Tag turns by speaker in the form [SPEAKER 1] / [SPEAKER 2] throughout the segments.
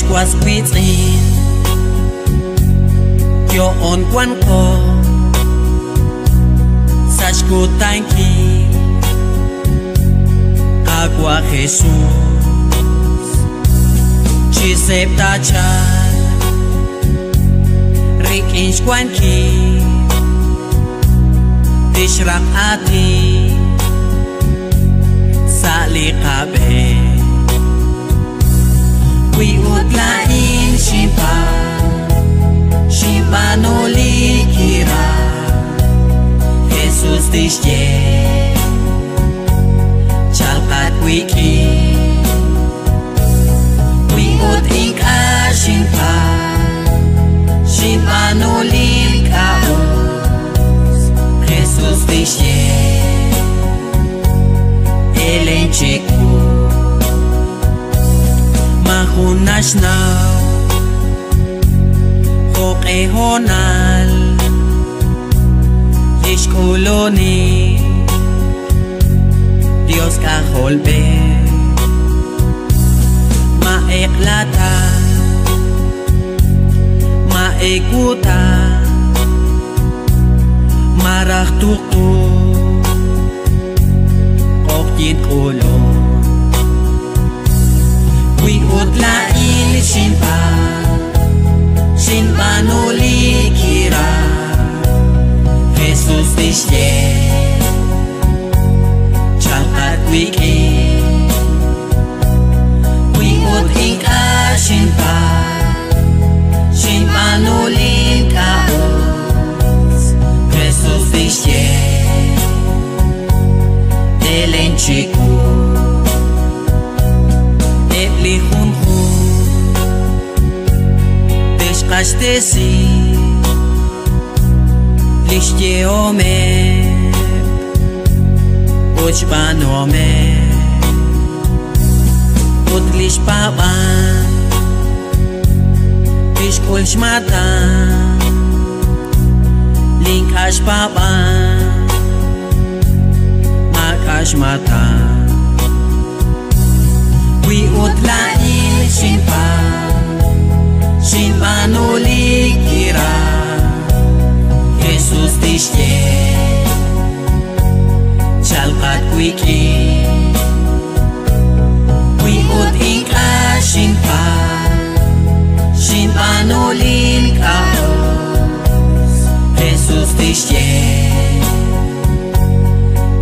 [SPEAKER 1] was within your own one call. Such good thank you, Agua Jesús, Chisep Tachal, Rik Inch Kwanki, Tishrak Ati, Sali Kabe. We would lie in Shimpa, Shimpa no likira, Jesus Tishye, Chalkat Wiki. We would think a Shimpa, Shimpa no likaos, Jesus Tishye, Elen Chiku. Mahunas now, Hoke Honal, Yish Koloni, Dios Kaholbe, Maeklata, Maekuta, Marach Tuktu, Okyin Kolon. We would lie in Shimpa, Shimpa no likira, Jesus Tishye, Chalkat Wiki. We would think a Shimpa, Shimpa no likaos, Jesus Tishye, Elen Chiku. Tesi Lishye ome Ochban ome Utlish paban Pishkul shmatan Linkash paban Makash matan We utla in Shimpa, Shimpa no likira, Jesus Tishye, Chalkat Wiki. We would think a Shimpa, Shimpa no likaos, Jesus Tishye,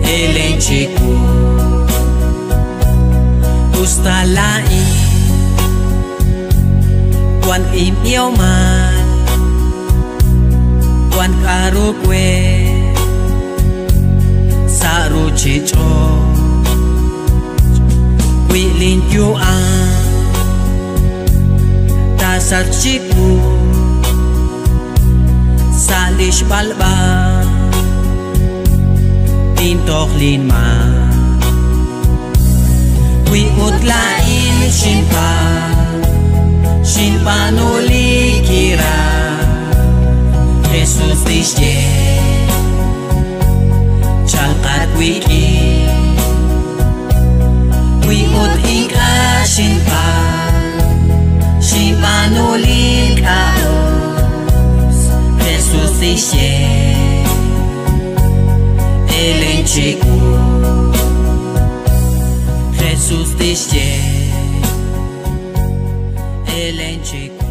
[SPEAKER 1] Elen Chiku. Ustalai Kwan im yêu man Kwan karukwe Saru chicho Wilin yu an Tasar chiku Salish balba Tintok lin man We would lie in Shimpa, Shimpa no likira, Jesus Tishye, Chalkat Wiki. We would think a Shimpa, Shimpa no likaos, Jesus Tishye, Elen Chiku. Jesus Tishye, Elen Chiku.